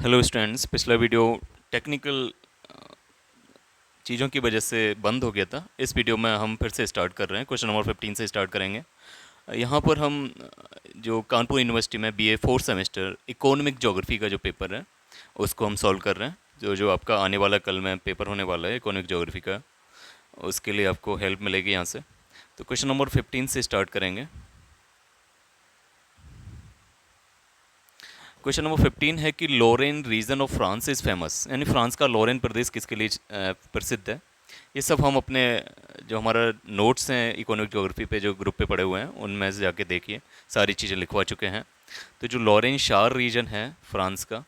Hello students, पिछला video technical चीज़ों की वजह से बंद हो गया था। इस वीडियो में हम फिर से स्टार्ट कर रहे हैं, क्वेश्चन नंबर 15 से स्टार्ट करेंगे। यहाँ पर हम जो कानपुर यूनिवर्सिटी में BA fourth semester economic geography का जो पेपर है उसको हम सॉल्व कर रहे हैं। जो आपका आने वाला कल में पेपर होने वाला है इकोनॉमिक ज्योग्राफी का, उसके लिए आपको हेल्प मिलेगी यहाँ से। तो क्वेश्चन नंबर 15 से स्टार्ट करेंगे। क्वेश्चन नंबर 15 है कि Lorraine region of France is famous, यानी फ्रांस का लोरेन प्रदेश किसके लिए प्रसिद्ध है। ये सब हम अपने जो हमारा नोट्स हैं इकोनॉमिक ज्योग्राफी पे जो ग्रुप पे पड़े हुए हैं उनमें से जाके देखिए, सारी चीज़ें लिखवा चुके हैं। तो जो लोरेन शार रीजन है फ्रांस का,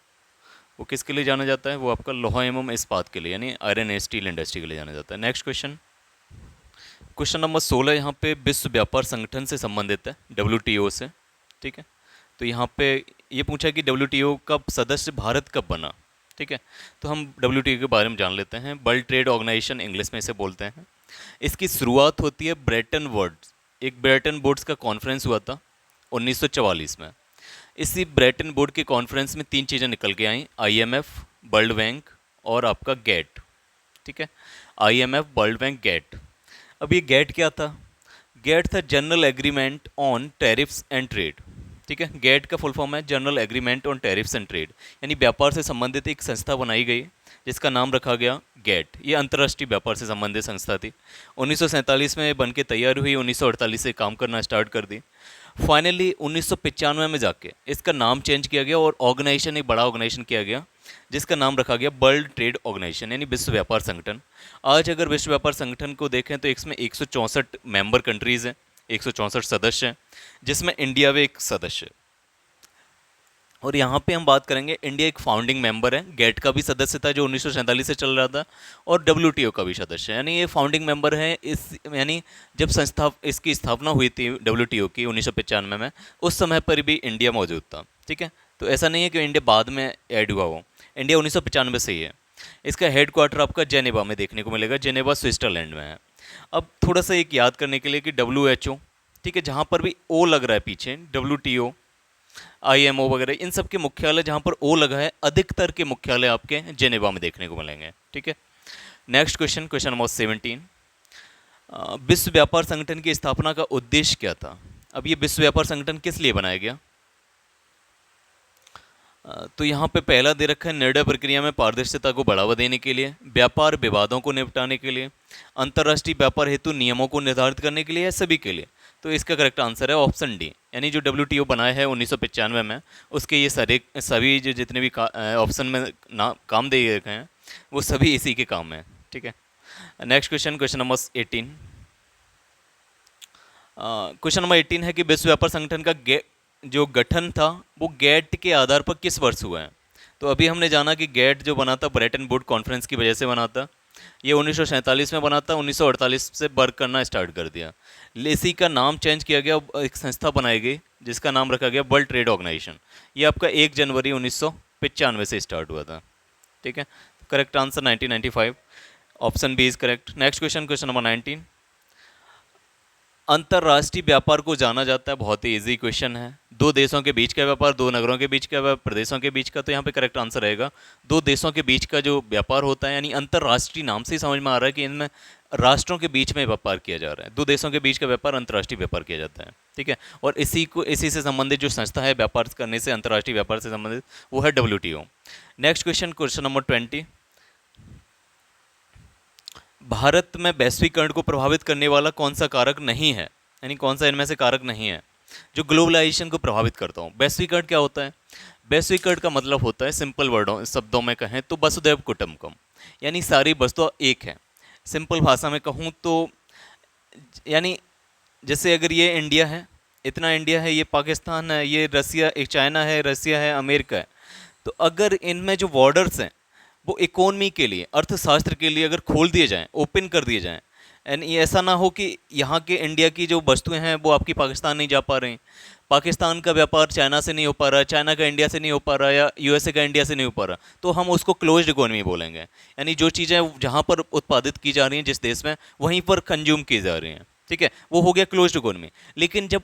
वो किसके लिए जाना जाता है? वो आपका लोहा एवं इस्पात के लिए, यानी आयरन एंड स्टील इंडस्ट्री के लिए जाना जाता है। नेक्स्ट क्वेश्चन, क्वेश्चन नंबर 16 यहाँ पे विश्व व्यापार संगठन से संबंधित है, WTO से। ठीक है, तो यहाँ पे ये पूछा कि WTO का सदस्य भारत कब बना। ठीक है, तो हम WTO के बारे में जान लेते हैं। वर्ल्ड ट्रेड ऑर्गेनाइजेशन इंग्लिश में इसे बोलते हैं। इसकी शुरुआत होती है ब्रेटन वुड्स, एक ब्रेटन वुड्स का कॉन्फ्रेंस हुआ था 1944 में। इसी ब्रेटन वुड के कॉन्फ्रेंस में तीन चीज़ें निकल के आई, IMF, वर्ल्ड बैंक और आपका गेट। ठीक है, IMF, वर्ल्ड बैंक, गेट। अब ये गेट क्या था? गेट था general agreement on tariffs and trade. ठीक है, गेट का फुल फॉर्म है general agreement on tariffs and trade, यानी व्यापार से संबंधित एक संस्था बनाई गई जिसका नाम रखा गया गेट। ये अंतर्राष्ट्रीय व्यापार से संबंधित संस्था थी। 1947 में बन के तैयार हुई, 1948 से काम करना स्टार्ट कर दी। फाइनली 1995 में जाके इसका नाम चेंज किया गया और ऑर्गेनाइजेशन, एक बड़ा ऑर्गेनाइजेशन किया गया जिसका नाम रखा गया वर्ल्ड ट्रेड ऑर्गेनाइजेशन, यानी विश्व व्यापार संगठन। आज अगर विश्व व्यापार संगठन को देखें तो इसमें 164 मेंबर कंट्रीज़ हैं, 164 सदस्य हैं, जिसमें इंडिया भी एक सदस्य है। और यहाँ पे हम बात करेंगे, इंडिया एक फाउंडिंग मेंबर है, गेट का भी सदस्य था जो 1947 से चल रहा था, और WTO का भी सदस्य है, यानी ये फाउंडिंग मेंबर है। इस यानी जब संस्था इसकी स्थापना हुई थी WTO की 1995 में, उस समय पर भी इंडिया मौजूद था। ठीक है, तो ऐसा नहीं है कि इंडिया बाद में ऐड हुआ हो, इंडिया 1995 से ही है। इसका हेड क्वार्टर आपका जेनेवा में देखने को मिलेगा, जेनेवा स्विट्जरलैंड में है। अब थोड़ा सा एक याद करने के लिए कि WHO, ठीक है, जहाँ पर भी ओ लग रहा है पीछे, WTO, IMO वगैरह, इन सब के मुख्यालय जहाँ पर ओ लगा है, अधिकतर के मुख्यालय आपके जेनेवा में देखने को मिलेंगे। ठीक है, नेक्स्ट क्वेश्चन, क्वेश्चन नंबर 17, विश्व व्यापार संगठन की स्थापना का उद्देश्य क्या था? अब ये विश्व व्यापार संगठन किस लिए बनाया गया? तो यहाँ पे पहला दे रखा है निर्णय प्रक्रिया में पारदर्शिता को बढ़ावा देने के लिए, व्यापार विवादों को निपटाने के लिए, अंतर्राष्ट्रीय व्यापार हेतु नियमों को निर्धारित करने के लिए, या सभी के लिए। तो इसका करेक्ट आंसर है ऑप्शन डी, यानी जो WTO बनाया है 1995 में, उसके ये सारे सभी जो जितने भी ऑप्शन में काम दे रखे हैं वो सभी इसी के काम हैं। ठीक है, next question, question number 18, question number 18 है कि विश्व व्यापार संगठन का जो गठन था वो गेट के आधार पर किस वर्ष हुआ है? तो अभी हमने जाना कि गेट जो बना था ब्रेटन वुड कॉन्फ्रेंस की वजह से बना था। ये 1947 में बना था, 1948 से वर्क करना स्टार्ट कर दिया। इसी का नाम चेंज किया गया, एक संस्था बनाई गई जिसका नाम रखा गया वर्ल्ड ट्रेड ऑर्गेनाइजेशन। ये आपका 1 जनवरी 1995 से स्टार्ट हुआ था। ठीक है, correct answer 1995, option B is correct. Next question, question number 19, अंतर्राष्ट्रीय व्यापार को जाना जाता है, बहुत ही इजी क्वेश्चन है, दो देशों के बीच का व्यापार, दो नगरों के बीच का व्यापार, प्रदेशों के बीच का। तो यहाँ पे करेक्ट आंसर रहेगा दो देशों के बीच का जो व्यापार होता है, यानी अंतर्राष्ट्रीय नाम से ही समझ में आ रहा है कि इनमें राष्ट्रों के बीच में व्यापार किया जा रहा है। दो देशों के बीच का व्यापार अंतर्राष्ट्रीय व्यापार किया जाता है। ठीक है, और इसी से संबंधित जो संस्था है व्यापार करने से, अंतर्राष्ट्रीय व्यापार से संबंधित, वो है WTO। Next question, question number 20, Bharat में वैश्वीकरण को प्रभावित करने वाला कौन सा कारक नहीं है, यानी कौन सा इनमें से कारक नहीं है जो ग्लोबलाइजेशन को प्रभावित करता हो? वैश्वीकरण क्या होता है? वैश्वीकरण का मतलब होता है, सिंपल वर्डों शब्दों में कहें तो वसुधैव कुटुंबकम, यानी सारी वस्तु एक है। सिंपल भाषा में कहूँ तो यानी जैसे अगर ये इंडिया है, इतना इंडिया है, ये पाकिस्तान है, ये रसिया, एक चाइना है, रसिया है, अमेरिका है, तो अगर इनमें जो बॉर्डर्स हैं वो इकोनॉमी के लिए, अर्थशास्त्र के लिए अगर खोल दिए जाएं, ओपन कर दिए जाएं, एंड ये ऐसा ना हो कि यहाँ के इंडिया की जो वस्तुएं हैं वो आपकी पाकिस्तान नहीं जा पा रही, पाकिस्तान का व्यापार चाइना से नहीं हो पा रहा, चाइना का इंडिया से नहीं हो पा रहा, या USA का इंडिया से नहीं हो पा रहा, तो हम उसको क्लोज्ड इकोनॉमी बोलेंगे। यानी जो चीज़ें जहाँ पर उत्पादित की जा रही हैं जिस देश में, वहीं पर कंज्यूम की जा रही हैं। ठीक है, वो हो गया क्लोज्ड इकोनॉमी। लेकिन जब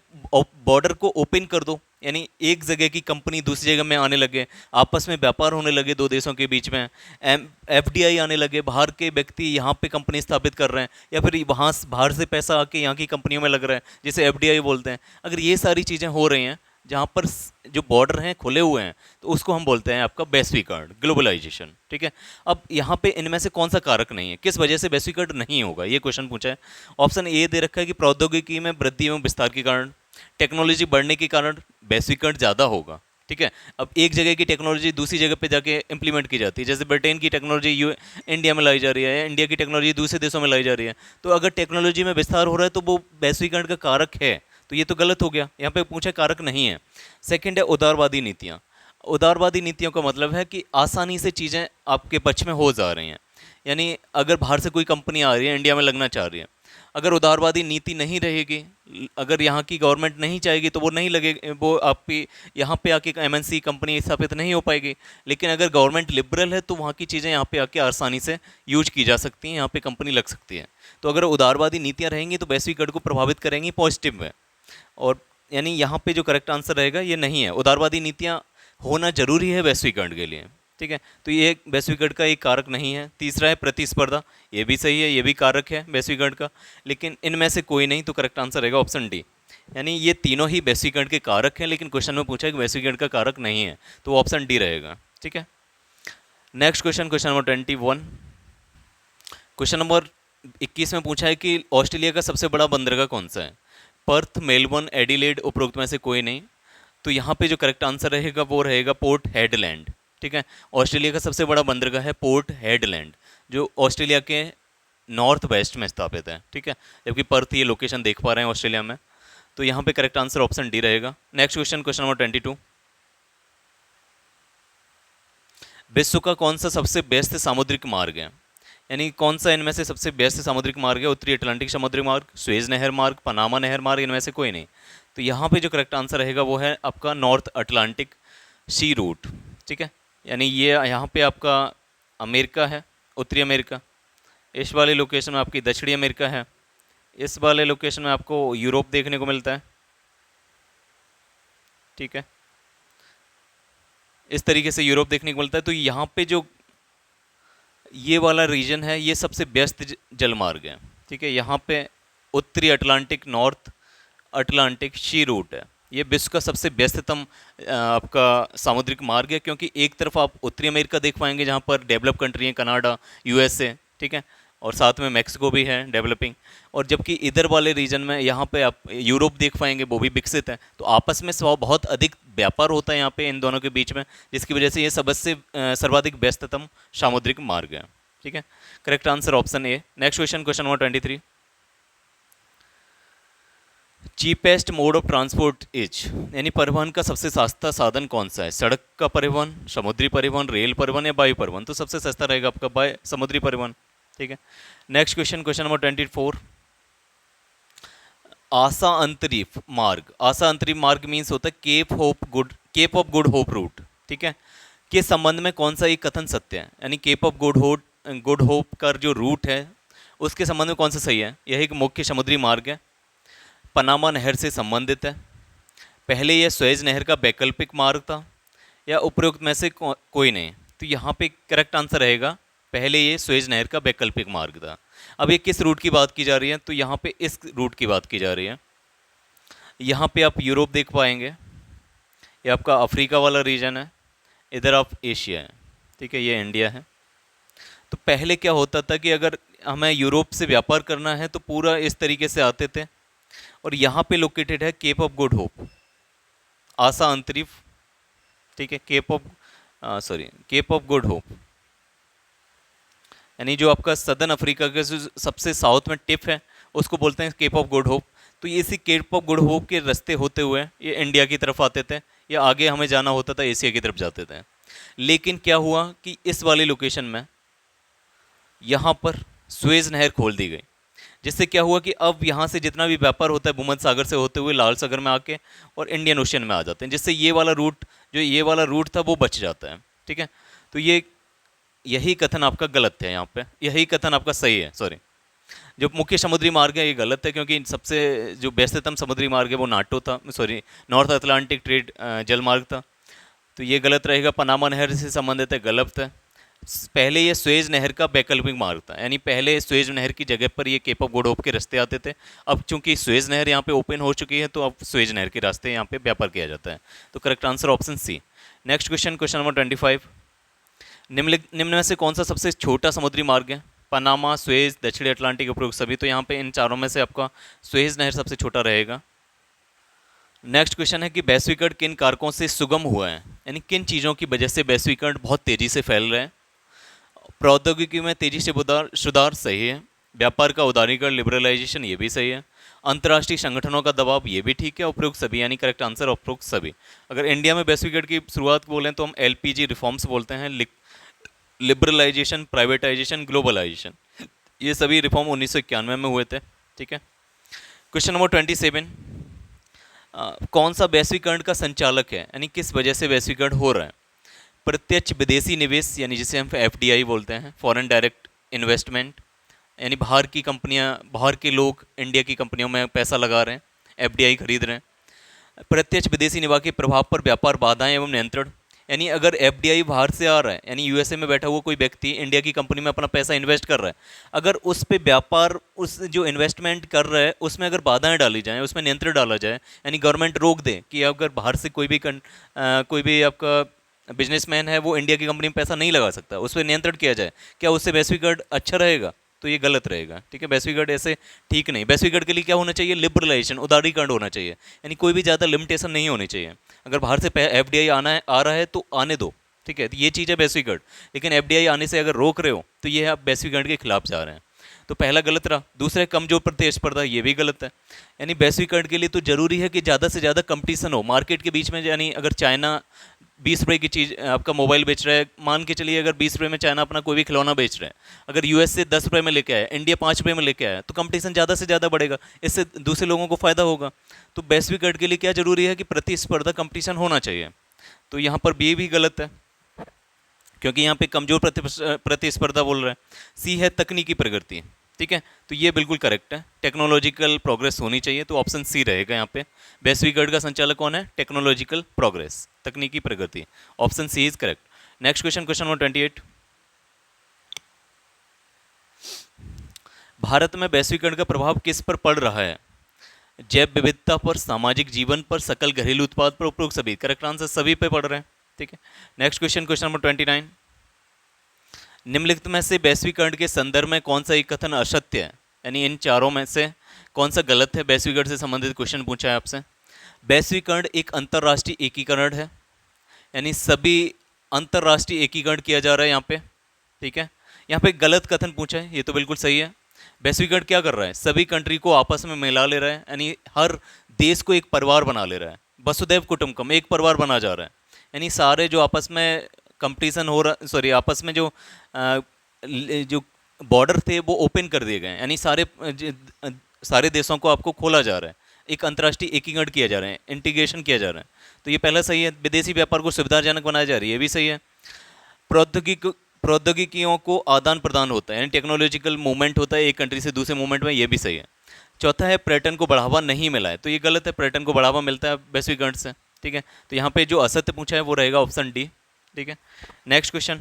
बॉर्डर को ओपन कर दो, यानी एक जगह की कंपनी दूसरी जगह में आने लगे, आपस में व्यापार होने लगे दो देशों के बीच में, एफडीआई आने लगे, बाहर के व्यक्ति यहाँ पे कंपनी स्थापित कर रहे हैं, या फिर वहाँ बाहर से पैसा आके यहाँ की कंपनियों में लग रहा है, जिसे एफडीआई बोलते हैं। अगर ये सारी चीज़ें हो रही हैं जहाँ पर जो बॉर्डर हैं खुले हुए हैं, तो उसको हम बोलते हैं आपका वैश्वीकरण, ग्लोबलाइजेशन। ठीक है, अब यहाँ पे इनमें से कौन सा कारक नहीं है, किस वजह से वैश्वीकरण नहीं होगा, ये क्वेश्चन पूछा है। ऑप्शन ए दे रखा है कि प्रौद्योगिकी में वृद्धि एवं विस्तार के कारण, टेक्नोलॉजी बढ़ने के कारण वैश्वीकरण ज़्यादा होगा। ठीक है, अब एक जगह की टेक्नोलॉजी दूसरी जगह पे जाके इंप्लीमेंट की जाती है, जैसे ब्रिटेन की टेक्नोलॉजी इंडिया में लाई जा रही है, इंडिया की टेक्नोलॉजी दूसरे देशों में लाई जा रही है। तो अगर टेक्नोलॉजी में विस्तार हो रहा है तो वो वैश्वीकरण का कारक है, तो ये तो गलत हो गया, यहाँ पे पूछा कारक नहीं है। सेकंड है उदारवादी नीतियाँ। उदारवादी नीतियों का मतलब है कि आसानी से चीज़ें आपके पक्ष में हो जा रही हैं, यानी अगर बाहर से कोई कंपनी आ रही है इंडिया में लगना चाह रही है, अगर उदारवादी नीति नहीं रहेगी, अगर यहाँ की गवर्नमेंट नहीं चाहेगी तो वो नहीं लगेगी, वो आपकी यहाँ पे आके एमएनसी कंपनी स्थापित नहीं हो पाएगी। लेकिन अगर गवर्नमेंट लिबरल है तो वहाँ की चीज़ें यहाँ पे आके आसानी से यूज की जा सकती हैं, यहाँ पे कंपनी लग सकती है। तो अगर उदारवादी नीतियाँ रहेंगी तो वैश्वीकरण को प्रभावित करेंगी पॉजिटिव में, और यानी यहाँ पे जो करेक्ट आंसर रहेगा ये नहीं है, उदारवादी नीतियाँ होना जरूरी है वैश्वीकरण के लिए। ठीक है, तो ये वैश्वीकरण का एक कारक नहीं है। तीसरा है प्रतिस्पर्धा, ये भी सही है, ये भी कारक है वैश्वीकरण का, लेकिन इनमें से कोई नहीं, तो करेक्ट आंसर रहेगा ऑप्शन डी। यानी ये तीनों ही वैश्वीकरण के कारक हैं, लेकिन क्वेश्चन में पूछा है कि वैश्वीकरण का कारक नहीं है, तो ऑप्शन डी रहेगा। ठीक है, next question, question number 21। Question number 21 में पूछा है कि ऑस्ट्रेलिया का सबसे बड़ा बंदरगाह कौन सा है। पर्थ, मेलबर्न, एडिलेड, उपरोक्त में से कोई नहीं। तो यहाँ पे जो करेक्ट आंसर रहेगा वो रहेगा पोर्ट हेडलैंड। ठीक है, ऑस्ट्रेलिया का सबसे बड़ा बंदरगाह है पोर्ट हेडलैंड, जो ऑस्ट्रेलिया के नॉर्थ वेस्ट में स्थापित है। ठीक है, जबकि पर्थ ये लोकेशन देख पा रहे हैं ऑस्ट्रेलिया में, तो यहाँ पे करेक्ट आंसर ऑप्शन डी रहेगा। Next question, question number 22। विश्व का कौन सा सबसे व्यस्त सामुद्रिक मार्ग है, यानी कौन सा इनमें से सबसे व्यस्त सामुद्रिक मार्ग है। उत्तरी अटलांटिक समुद्री मार्ग, सुएज नहर मार्ग, पनामा नहर मार्ग, इनमें से कोई नहीं। तो यहाँ पे जो करेक्ट आंसर रहेगा वो है आपका नॉर्थ अटलांटिक सी रूट। ठीक है, यानी ये यहाँ पे आपका अमेरिका है, उत्तरी अमेरिका, इस वाले लोकेशन में आपकी दक्षिणी अमेरिका है, इस वाले लोकेशन में आपको यूरोप देखने को मिलता है। ठीक है, इस तरीके से यूरोप देखने को मिलता है। तो यहाँ पे जो ये वाला रीजन है ये सबसे व्यस्त जलमार्ग है। ठीक है, यहाँ पे उत्तरी Atlantic, North Atlantic sea route है, ये विश्व का सबसे व्यस्ततम आपका सामुद्रिक मार्ग है, क्योंकि एक तरफ आप उत्तरी अमेरिका देख पाएंगे जहाँ पर डेवलप कंट्री हैं, कनाडा, यूएसए। ठीक है, और साथ में मैक्सिको भी है डेवलपिंग, और जबकि इधर वाले रीजन में यहाँ पे आप यूरोप देख पाएंगे, वो भी विकसित है। तो आपस में बहुत अधिक व्यापार होता है यहाँ पे इन दोनों के बीच में, जिसकी वजह से ये सबसे सर्वाधिक व्यस्ततम सामुद्रिक मार्ग है। ठीक है, correct answer option A. Next question, question number 23। Cheapest mode of transport is, यानी परिवहन का सबसे सस्ता साधन कौन सा है। सड़क का परिवहन, समुद्री परिवहन, रेल परिवहन या वायु परिवहन। तो सबसे सस्ता रहेगा आपका बाय समुद्री परिवहन। ठीक है, नेक्स्ट क्वेश्चन, क्वेश्चन नंबर 24। आशा अंतरिक्ष मार्ग, आशा अंतरिक्ष मार्ग मीन्स होता है Cape of Good Hope route. ठीक है, के संबंध में कौन सा एक कथन सत्य है, यानी केप ऑफ गुड होप का जो रूट है उसके संबंध में कौन सा सही है। यह एक मुख्य समुद्री मार्ग है, पनामा नहर से संबंधित है, पहले यह सुएज नहर का वैकल्पिक मार्ग था, या उपरोक्त में से कोई नहीं। तो यहाँ पे करेक्ट आंसर रहेगा पहले ये सुएज नहर का वैकल्पिक मार्ग था। अब ये किस रूट की बात की जा रही है, तो यहाँ पे इस रूट की बात की जा रही है। यहाँ पे आप यूरोप देख पाएंगे, ये आपका अफ्रीका वाला रीजन है, इधर आप एशिया है। ठीक है, ये इंडिया है। तो पहले क्या होता था कि अगर हमें यूरोप से व्यापार करना है तो पूरा इस तरीके से आते थे, और यहाँ पे लोकेटेड है केप ऑफ गुड होप, आशा अंतरिक्ष। ठीक है, केप ऑफ गुड होप, यानी जो आपका सदर्न अफ्रीका के जो सबसे साउथ में टिप है उसको बोलते हैं केप ऑफ गुड होप। तो ये इसी केप ऑफ गुड होप के रास्ते होते हुए ये इंडिया की तरफ आते थे, या आगे हमें जाना होता था एशिया की तरफ जाते थे। लेकिन क्या हुआ कि इस वाली लोकेशन में यहाँ पर सुएज नहर खोल दी गई, जिससे क्या हुआ कि अब यहाँ से जितना भी व्यापार होता है भूमध्य सागर से होते हुए लाल सागर में आके और इंडियन ओशियन में आ जाते हैं, जिससे ये वाला रूट था वो बच जाता है। ठीक है, तो यही कथन आपका गलत है, यहाँ पे यही कथन आपका सही है, सॉरी। जो मुख्य समुद्री मार्ग है ये गलत है, क्योंकि सबसे जो व्यस्ततम समुद्री मार्ग है वो नाटो था, सॉरी नॉर्थ अटलांटिक ट्रेड जल मार्ग था, तो ये गलत रहेगा। पनामा नहर से संबंधित है, गलत है। पहले ये स्वेज नहर का वैकल्पिक मार्ग था, यानी पहले स्वेज नहर की जगह पर ये केप ऑफ गुड होप के रास्ते आते थे। अब चूंकि स्वेज नहर यहाँ पे ओपन हो चुकी है, तो अब स्वेज नहर के रास्ते यहाँ पे व्यापार किया जाता है। तो correct answer option C. Next question, question number 25। निम्न में से कौन सा सबसे छोटा समुद्री मार्ग है? पनामा, स्वेज, दक्षिणी अटलांटिक, उपरोक्त सभी। तो यहाँ पे इन चारों में से आपका स्वेज नहर सबसे छोटा रहेगा। नेक्स्ट क्वेश्चन है कि वैश्वीकरण किन कारकों से सुगम हुआ है, यानी किन चीज़ों की वजह से वैश्वीकरण बहुत तेज़ी से फैल रहा है? प्रौद्योगिकी में तेजी से सुधार, सही है। व्यापार का उदारीकरण, लिबरलाइजेशन, ये भी सही है। अंतर्राष्ट्रीय संगठनों का दबाव, ये भी ठीक है। उपरोक्त सभी, यानी करेक्ट आंसर उपरोक्त सभी। अगर इंडिया में वैश्वीकरण की शुरुआत बोलें तो हम एलपीजी रिफॉर्म्स बोलते हैं, लिबरलाइजेशन, प्राइवेटाइजेशन, ग्लोबलाइजेशन, ये सभी रिफॉर्म 1991 में हुए थे। ठीक है। Question number 27। कौन सा वैश्वीकरण का संचालक है, यानी किस वजह से वैश्वीकरण हो रहा है? प्रत्यक्ष विदेशी निवेश, यानी जिसे हम एफडीआई बोलते हैं, फॉरेन डायरेक्ट इन्वेस्टमेंट, यानी बाहर की कंपनियां, बाहर के लोग इंडिया की कंपनियों में पैसा लगा रहे हैं, एफडीआई खरीद रहे हैं। प्रत्यक्ष विदेशी निवेश के प्रभाव पर व्यापार बाधाएं एवं नियंत्रण, यानी अगर एफडीआई बाहर से आ रहा है, यानी यूएसए में बैठा हुआ कोई व्यक्ति इंडिया की कंपनी में अपना पैसा इन्वेस्ट कर रहा है, अगर उस पे व्यापार, उस जो इन्वेस्टमेंट कर रहा है उसमें अगर बाधाएं डाली जाएं, उसमें नियंत्रण डाला जाए, यानी गवर्नमेंट रोक दे कि अगर बाहर से कोई भी आपका बिजनेसमैन है वो इंडिया की कंपनी में पैसा नहीं लगा सकता, उस पर नियंत्रण किया जाए, क्या उससे वैश्वीकरण अच्छा रहेगा? तो ये गलत रहेगा। ठीक है, वैश्वीकरण ऐसे ठीक नहीं। वैश्वीकरण के लिए क्या होना चाहिए? लिबरलाइजेशन, उदारीकरण होना चाहिए, यानी कोई भी ज़्यादा लिमिटेशन नहीं होनी चाहिए। अगर बाहर से एफडीआई आ रहा है तो आने दो, ठीक है, तो ये चीज़ है वैश्वीकरण। लेकिन एफडीआई आने से अगर रोक रहे हो तो ये आप वैश्वीकरण के खिलाफ जा रहे हैं। तो पहला गलत रहा। दूसरा, कमजोर प्रतिस्पर्धा, ये भी गलत है। यानी वैश्वीकरण के लिए तो जरूरी है कि ज़्यादा से ज़्यादा कंपटीशन हो मार्केट के बीच में, यानी अगर चाइना 20 रुपये की चीज़ आपका मोबाइल बेच रहा है, मान के चलिए अगर 20 रुपये में चाइना अपना कोई भी खिलौना बेच रहा है, अगर यूएस से 10 रुपये में लेके आया, इंडिया 5 रुपये में लेके आया, तो कंपटीशन ज़्यादा से ज़्यादा बढ़ेगा, इससे दूसरे लोगों को फायदा होगा। तो वैश्वीकरण के लिए क्या जरूरी है कि प्रतिस्पर्धा, कंपटीशन होना चाहिए। तो यहाँ पर बी भी गलत है, क्योंकि यहाँ पे कमजोर प्रतिस्पर्धा बोल रहा है। सी है तकनीकी प्रगति। ठीक है, तो ये बिल्कुल करेक्ट है, टेक्नोलॉजिकल प्रोग्रेस होनी चाहिए, तो ऑप्शन सी रहेगा यहाँ पे। वैश्वीकरण का संचालक कौन है? टेक्नोलॉजिकल प्रोग्रेस, तकनीकी प्रगति। Option C is correct. Next question, question number 28। भारत में वैश्वीकरण का प्रभाव किस पर पड़ रहा है? जैव विविधता पर, सामाजिक जीवन पर, सकल घरेलू उत्पाद पर, उपरोक्त सभी। करेक्ट आंसर सभी पे पड़ रहे हैं। ठीक है। Next question, question number 29। निम्नलिखित में से वैश्वीकरण के संदर्भ में कौन सा एक कथन असत्य है, यानी इन चारों में से कौन सा गलत है? वैश्वीकरण से संबंधित क्वेश्चन पूछा है आपसे। वैश्वीकरण एक अंतर्राष्ट्रीय एकीकरण है, यानी सभी अंतर्राष्ट्रीय एकीकरण किया जा रहा है यहाँ पे। ठीक है, यहाँ पे गलत कथन पूछा है, ये तो बिल्कुल सही है। वैश्वीकरण क्या कर रहा है? सभी कंट्री को आपस में मिला ले रहा है, यानी हर देश को एक परिवार बना ले रहा है। वसुधैव कुटुंबकम, एक परिवार बना जा रहा है, यानी सारे जो आपस में कंपटीशन हो रहा, सॉरी आपस में जो बॉर्डर थे वो ओपन कर दिए गए, यानी सारे देशों को आपको खोला जा रहा है, एक अंतर्राष्ट्रीय एकीकरण किया जा रहा है, इंटीग्रेशन किया जा रहा है। तो ये पहला सही है। विदेशी व्यापार को सुविधाजनक बनाया जा रही है, ये भी सही है। प्रौद्योगिकियों को आदान प्रदान होता है, यानी टेक्नोलॉजिकल मूवमेंट होता है एक कंट्री से दूसरे मूवमेंट में, ये भी सही है। चौथा है पर्यटन को बढ़ावा नहीं मिला है, तो ये गलत है, पर्यटन को बढ़ावा मिलता है वैश्वीकरण से। ठीक है, तो यहाँ पे जो असत्य पूछा है वो रहेगा ऑप्शन डी। ठीक है। नेक्स्ट क्वेश्चन,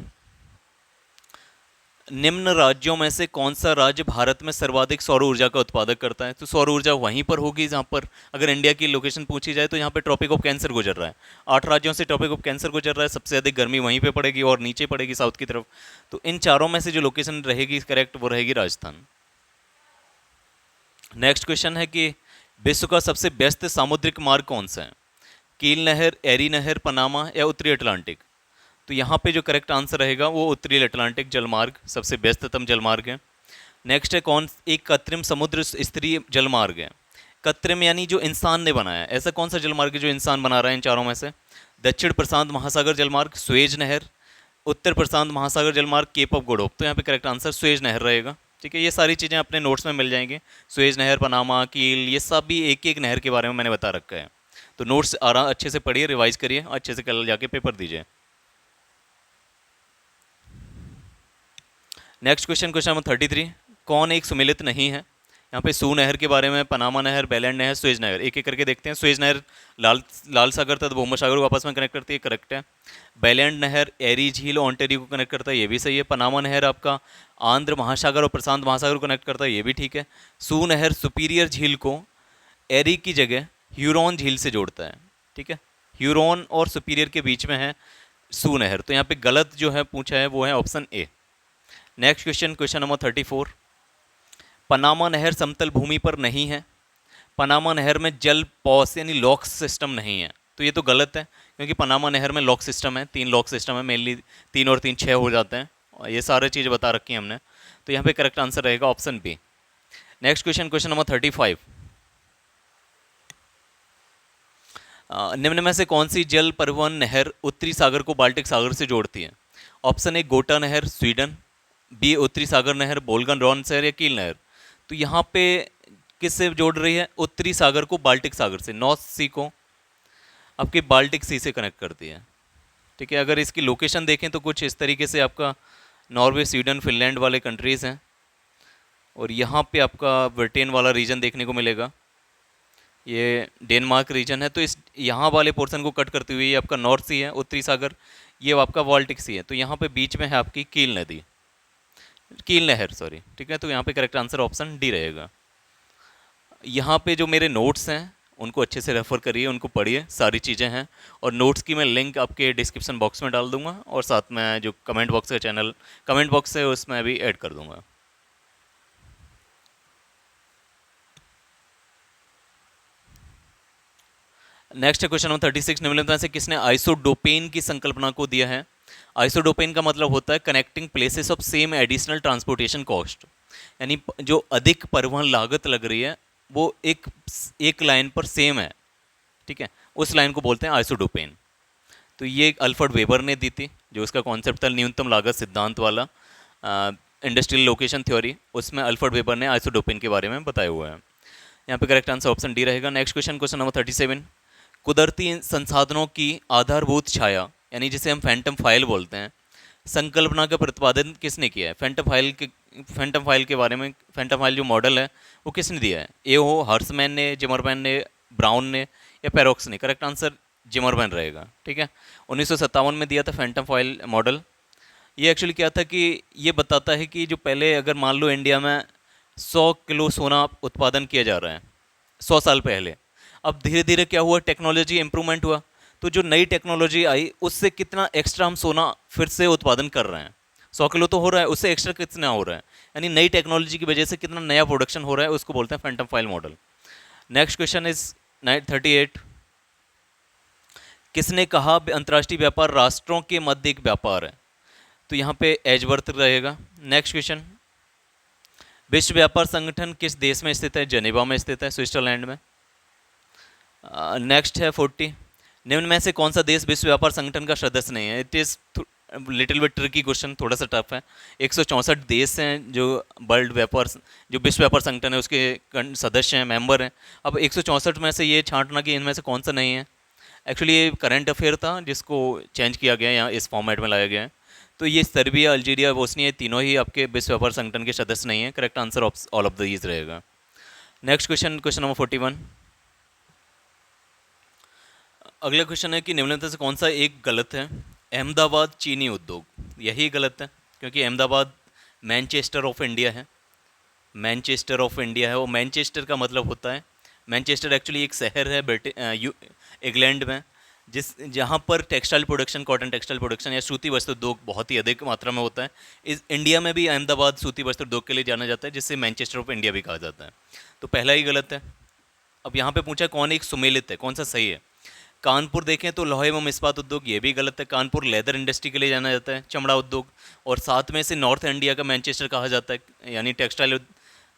निम्न राज्यों में से कौन सा राज्य भारत में सर्वाधिक सौर ऊर्जा का उत्पादक करता है? तो सौर ऊर्जा वहीं पर होगी जहाँ पर, अगर इंडिया की लोकेशन पूछी जाए तो यहाँ पे ट्रॉपिक ऑफ कैंसर गुजर रहा है, 8 राज्यों से ट्रॉपिक ऑफ कैंसर गुजर रहा है, सबसे अधिक गर्मी वहीं पे पड़ेगी और नीचे पड़ेगी साउथ की तरफ। तो इन चारों में से जो लोकेशन रहेगी करेक्ट वो रहेगी राजस्थान। नेक्स्ट क्वेश्चन है कि विश्व का सबसे व्यस्त सामुद्रिक मार्ग कौन सा है? कील नहर, एरी नहर, पनामा या उत्तरी अटलांटिक? तो यहाँ पे जो करेक्ट आंसर रहेगा वो उत्तरी अटलांटिक जलमार्ग सबसे व्यस्ततम जलमार्ग है। नेक्स्ट है कौन एक कृत्रिम समुद्र स्तरीय जलमार्ग है? कृत्रिम यानी जो इंसान ने बनाया, ऐसा कौन सा जलमार्ग है जो इंसान बना रहा है इन चारों में से? दक्षिण प्रशांत महासागर जलमार्ग, स्वेज नहर, उत्तर प्रशांत महासागर जलमार्ग, केप ऑफ गुड होप। तो यहाँ पे करेक्ट आंसर स्वेज नहर रहेगा। ठीक है, ये सारी चीज़ें अपने नोट्स में मिल जाएंगी। स्वेज नहर, पनामा, कील, ये सब भी एक एक नहर के बारे में मैंने बता रखा है। तो नोट्स अच्छे से पढ़िए, रिवाइज करिए, अच्छे से कल जाके पेपर दीजिए। Next question, question number 33। कौन एक सुमेलित नहीं है? यहाँ पे सू नहर के बारे में, पनामा नहर, बेलेंड नहर, सुएज नहर, एक एक करके देखते हैं। सुएज नहर लाल सागर तथा भूमध्य सागर को आपस में कनेक्ट करती है, करेक्ट है। बेलेंड नहर एरी झील और ओंटेरियो को कनेक्ट करता है, ये भी सही है। पनामा नहर आपका आंध्र महासागर और प्रशांत महासागर को कनेक्ट करता है, ये भी ठीक है। सू नहर सुपीरियर झील को एरी की जगह ह्यूरॉन झील से जोड़ता है, ठीक है। ह्यूरॉन और सुपीरियर के बीच में है सू नहर, तो यहाँ पे गलत जो है पूछा है वो है option A. Next question, question number 34। Panama नहर समतल भूमि पर नहीं है। पनामा नहर में जल पॉस यानी लॉक सिस्टम नहीं है, तो ये तो गलत है, क्योंकि पनामा नहर में लॉक सिस्टम है, 3 लॉक सिस्टम है, मेनली 3 और 3 6 हो जाते हैं, और ये सारे चीज़ बता रखी हैं हमने, तो यहाँ पे करेक्ट आंसर रहेगा option B. Next question, question number 35। निम्न में से कौन सी जल परिवहन नहर उत्तरी सागर को बाल्टिक सागर से जोड़ती है? ऑप्शन ए गोटा नहर स्वीडन, बी उत्तरी सागर नहर बोल्गन रॉन शहर, या कील नहर। तो यहाँ पे किससे जोड़ रही है? उत्तरी सागर को बाल्टिक सागर से, नॉर्थ सी को आपके बाल्टिक सी से कनेक्ट करती है, ठीक है। अगर इसकी लोकेशन देखें तो कुछ इस तरीके से आपका नॉर्वे, स्वीडन, फिनलैंड वाले कंट्रीज़ हैं, और यहाँ पे आपका ब्रिटेन वाला रीजन देखने को मिलेगा, ये डेनमार्क रीजन है। तो इस यहाँ वाले पोर्शन को कट करते हुए ये आपका नॉर्थ सी है, उत्तरी सागर, ये आपका बाल्टिक सी है, तो यहाँ पे बीच में है आपकी कील नदी, कील नहर, सॉरी, ठीक है। तो यहाँ पे करेक्ट आंसर ऑप्शन डी रहेगा। यहाँ पे जो मेरे नोट्स हैं उनको अच्छे से रेफर करिए, उनको पढ़िए, सारी चीज़ें हैं, और नोट्स की मैं लिंक आपके डिस्क्रिप्शन बॉक्स में डाल दूंगा, और साथ में जो कमेंट बॉक्स का चैनल कमेंट बॉक्स है उसमें भी ऐड कर दूंगा। नेक्स्ट है क्वेश्चन नंबर 36। निम्नलिखित से किसने आइसोडोपेन की संकल्पना को दिया है? आइसोडोपेन का मतलब होता है connecting places of same additional transportation cost, यानी जो अधिक परिवहन लागत लग रही है वो एक लाइन पर सेम है, ठीक है, उस लाइन को बोलते हैं आइसोडोपेन। तो ये अल्फ्रेड वेबर ने दी थी, जो उसका कॉन्सेप्ट था न्यूनतम लागत सिद्धांत वाला, इंडस्ट्रियल लोकेशन थ्योरी, उसमें अल्फ्रेड वेबर ने आइसोडोपेन के बारे में बताया हुआ है। यहाँ पे करेक्ट आंसर ऑप्शन डी रहेगा। Next question, question number 37। कुदरती संसाधनों की आधारभूत छाया, यानी जिसे हम फैंटम फाइल बोलते हैं, संकल्पना का प्रतिपादन किसने किया है? फैंटम फाइल के बारे में, फैंटम फाइल जो मॉडल है वो किसने दिया है? ए हो हर्समैन ने, जिमरमैन ने, ब्राउन ने, या पेरोक्स ने? करेक्ट आंसर जिमरमैन रहेगा, ठीक है। 1957 में दिया था फैंटम फाइल मॉडल। ये एक्चुअली क्या था कि ये बताता है कि जो पहले, अगर मान लो इंडिया में 100 किलो सोना उत्पादन किया जा रहा है 100 साल पहले, अब धीरे धीरे क्या हुआ, टेक्नोलॉजी इंप्रूवमेंट हुआ, तो जो नई टेक्नोलॉजी आई उससे कितना एक्स्ट्रा हम सोना फिर से उत्पादन कर रहे हैं। 100 किलो तो हो रहा है, उससे एक्स्ट्रा कितना हो रहा है, यानी नई टेक्नोलॉजी की वजह से कितना नया प्रोडक्शन हो रहा है, उसको बोलते हैं Phantom file model. Next question is 38। किसने कहा अंतर्राष्ट्रीय व्यापार राष्ट्रों के मध्य एक व्यापार है? तो यहाँ पे एजवर्थ रहेगा। नेक्स्ट क्वेश्चन, विश्व व्यापार संगठन किस देश में स्थित है? जेनेवा में स्थित है, स्विट्जरलैंड में। नेक्स्ट है 40। निम्न में से कौन सा देश विश्व व्यापार संगठन का सदस्य नहीं है? It is little bit tricky question, थोड़ा सा टफ है। 164 देश हैं जो जो विश्व व्यापार संगठन है उसके सदस्य हैं, मेंबर हैं। अब 164 में से ये छांटना कि इनमें से कौन सा नहीं है, एक्चुअली ये करंट अफेयर था जिसको चेंज किया गया है, यहाँ इस फॉर्मेट में लाया गया है। तो ये सर्बिया, अल्जीरिया, बोस्निया, तीनों ही आपके विश्व व्यापार संगठन के सदस्य नहीं है। Correct answer all of these रहेगा। Next question, question number 41। अगला क्वेश्चन है कि निम्नलिखित से कौन सा एक गलत है? अहमदाबाद चीनी उद्योग, यही गलत है, क्योंकि अहमदाबाद मैनचेस्टर ऑफ इंडिया है, मैनचेस्टर ऑफ इंडिया है। और मैनचेस्टर का मतलब होता है, मैनचेस्टर एक्चुअली एक शहर है इंग्लैंड में, जहाँ पर textile production, cotton textile production या सूती वस्त्र उद्योग बहुत ही अधिक मात्रा में होता है। इस इंडिया में भी अहमदाबाद सूती वस्त्र उद्योग के लिए जाना जाता है, जिससे मैनचेस्टर ऑफ इंडिया भी कहा जाता है। तो पहला ही गलत है। अब यहाँ पे पूछा कौन एक सुमेलित है, कौन सा सही है? कानपुर देखें तो लोहे एवं इस्पात उद्योग, ये भी गलत है। कानपुर लेदर इंडस्ट्री के लिए जाना जाता है, चमड़ा उद्योग, और साथ में से नॉर्थ इंडिया का मैनचेस्टर कहा जाता है, यानी टेक्सटाइल,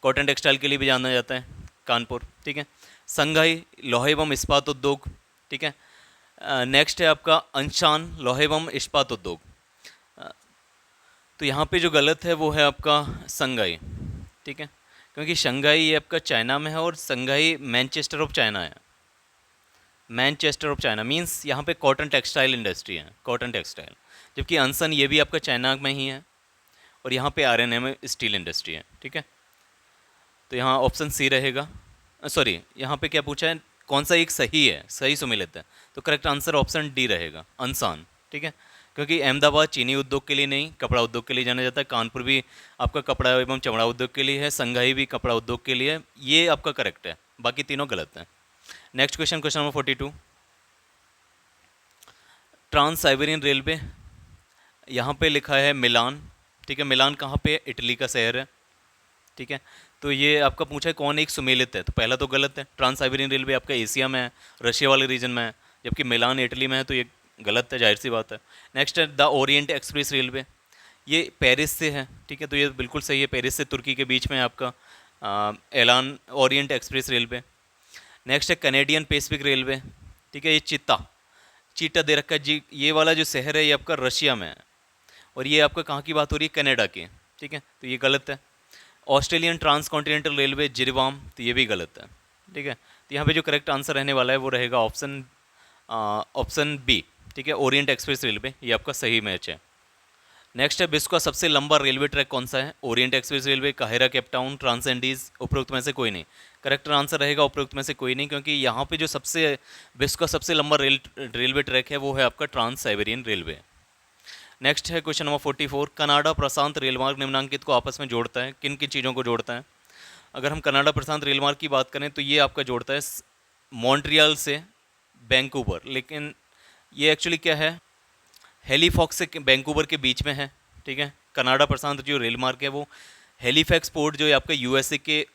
कॉटन टेक्सटाइल के लिए भी जाना जाता है कानपुर, ठीक है। संघाई लोहे एवं इस्पात उद्योग, ठीक है। नेक्स्ट है आपका अंशान लोहे एवं इस्पात उद्योग। तो यहाँ पे जो गलत है वो है आपका संघाई, ठीक है, क्योंकि शंघाई ये आपका चाइना में है और संघाई मैनचेस्टर ऑफ चाइना है। मैनचेस्टर ऑफ चाइना मींस यहाँ पे कॉटन टेक्सटाइल इंडस्ट्री है, कॉटन टेक्सटाइल, जबकि अंसन ये भी आपका चाइना में ही है, और यहाँ पे आरएनए में स्टील इंडस्ट्री है, ठीक है। तो यहाँ ऑप्शन सी रहेगा। सॉरी, यहाँ पे क्या पूछा है, कौन सा एक सही है, सही सुमेलित है, तो करेक्ट आंसर ऑप्शन डी रहेगा, अंसान। ठीक है, क्योंकि अहमदाबाद चीनी उद्योग के लिए नहीं, कपड़ा उद्योग के लिए जाना जाता है। कानपुर भी आपका कपड़ा एवं चमड़ा उद्योग के लिए है। संघाई भी कपड़ा उद्योग के लिए है। ये आपका करेक्ट है, बाकी तीनों गलत हैं। Next question, question number 42। Trans Siberian railway, यहाँ पे लिखा है मिलान। ठीक है, मिलान कहाँ पे है, इटली का शहर है। ठीक है, तो ये आपका पूछा है कौन एक सुमेलित है, तो पहला तो गलत है। ट्रांस साइबेरियन रेलवे आपका एशिया में है, रशिया वाले रीजन में है, जबकि मिलान इटली में है, तो ये गलत है, जाहिर सी बात है। नेक्स्ट है द ओरिएंट एक्सप्रेस रेलवे, ये पेरिस से है। ठीक है, तो ये बिल्कुल सही है, पेरिस से तुर्की के बीच में है आपका एलान ओरिएंट एक्सप्रेस रेलवे। नेक्स्ट है कैनेडियन पैसिफिक रेलवे। ठीक है, ये चीटा दे रखा है जी, ये वाला जो शहर है ये आपका रशिया में है, और ये आपका कहाँ की बात हो रही है, कनाडा की। ठीक है, तो ये गलत है। ऑस्ट्रेलियन ट्रांस कॉन्टिनेंटल रेलवे जिरबाम, तो ये भी गलत है। ठीक है, तो यहाँ पे जो करेक्ट आंसर रहने वाला है वो रहेगा ऑप्शन बी। ठीक है, ओरिएंट एक्सप्रेस रेलवे, ये आपका सही मैच है। नेक्स्ट है विश्व का सबसे लंबा रेलवे ट्रैक कौन सा है, ओरिएंट एक्सप्रेस रेलवे, काहिरा केप टाउन, ट्रांस एंडीज, उपरोक्त में से कोई नहीं। करेक्ट आंसर रहेगा उपरोक्त में से कोई नहीं, क्योंकि यहाँ पे जो विश्व का सबसे लंबा रेलवे ट्रैक है वो है आपका ट्रांस साइबेरियन रेलवे। नेक्स्ट है क्वेश्चन नंबर 44। कनाडा प्रशांत रेलमार्ग निम्नलिखित को आपस में जोड़ता है, किन किन चीज़ों को जोड़ता है। अगर हम कनाडा प्रशांत रेलमार्ग की बात करें तो ये आपका जोड़ता है मॉन्ट्रियल से वैंकूवर, लेकिन ये एक्चुअली क्या है, हेलीफॉक्स से वैंकूवर के बीच में है। ठीक है, कनाडा प्रशांत जो रेलमार्ग है वो हेलीफैक्स पोर्ट जो है आपका यूएसए के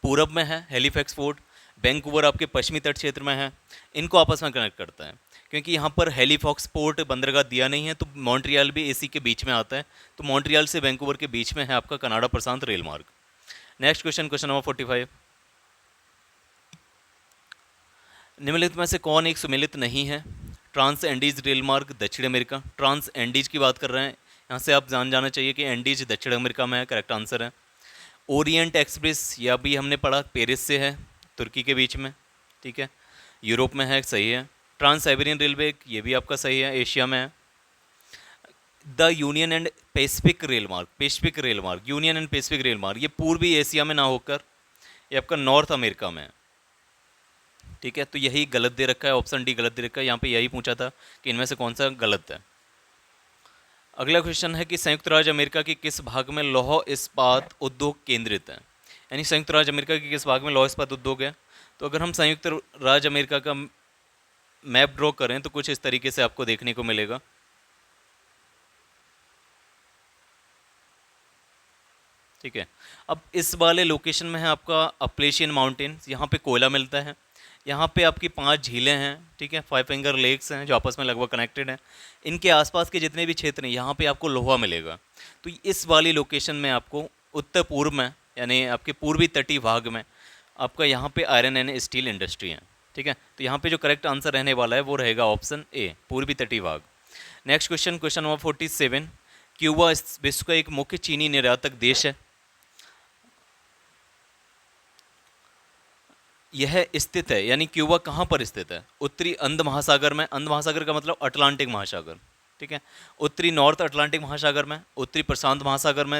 पूरब में है, हेलीफैक्स पोर्ट, वैंकूवर आपके पश्चिमी तट क्षेत्र में है, इनको आपस में कनेक्ट करता है। क्योंकि यहाँ पर हेलीफॉक्स पोर्ट बंदरगाह दिया नहीं है, तो मॉन्ट्रियल भी इसी के बीच में आता है, तो मॉन्ट्रियल से वैंकूवर के बीच में है आपका कनाडा प्रशांत रेलमार्ग। Next question, question number 45। निम्नलिखित में से कौन एक सुमेलित नहीं है। ट्रांस एंडीज रेलमार्ग दक्षिण अमेरिका, ट्रांस एंडीज की बात कर रहे हैं, यहाँ से आप जाना चाहिए कि एंडीज दक्षिण अमेरिका में है, करेक्ट आंसर है। ओरिएंट एक्सप्रेस, यह भी हमने पढ़ा, पेरिस से है, तुर्की के बीच में। ठीक है, यूरोप में है, सही है। ट्रांस साइबेरियन रेलवे, ये भी आपका सही है, एशिया में है। द यूनियन एंड पैसिफिक रेलमार्ग, यूनियन एंड पैसिफिक रेलमार्ग, ये पूर्वी एशिया में ना होकर ये आपका नॉर्थ अमेरिका में है। ठीक है, तो यही गलत दे रखा है, ऑप्शन डी गलत दे रखा है। यहाँ पे यही पूछा था कि इनमें से कौन सा गलत है। अगला क्वेश्चन है कि संयुक्त राज्य अमेरिका के किस भाग में लौह इस्पात उद्योग केंद्रित है, यानी संयुक्त राज्य अमेरिका के किस भाग में लौह इस्पात उद्योग है। तो अगर हम संयुक्त राज्य अमेरिका का मैप ड्रॉ करें तो कुछ इस तरीके से आपको देखने को मिलेगा। ठीक है, अब इस वाले लोकेशन में है आपका अपलेशियन माउंटेन्स, यहाँ पे कोयला मिलता है, यहाँ पे आपकी 5 झीलें हैं। ठीक है, 5 फिंगर लेक्स हैं जो आपस में लगभग कनेक्टेड हैं। इनके आसपास के जितने भी क्षेत्र हैं यहाँ पे आपको लोहा मिलेगा। तो इस वाली लोकेशन में आपको उत्तर पूर्व में, यानी आपके पूर्वी तटीय भाग में आपका यहाँ पे आयरन एंड स्टील इंडस्ट्री है। ठीक है, तो यहाँ पे जो करेक्ट आंसर रहने वाला है वो रहेगा ऑप्शन ए, पूर्वी तटीय भाग। Next question, question number 47। Cuba विश्व का एक मुख्य चीनी निर्यातक देश है। यह स्थित है, यानी क्यूबा कहाँ पर स्थित है, उत्तरी अंध महासागर में, अंध महासागर का मतलब अटलांटिक महासागर। ठीक है, उत्तरी नॉर्थ अटलांटिक महासागर में, उत्तरी प्रशांत महासागर में,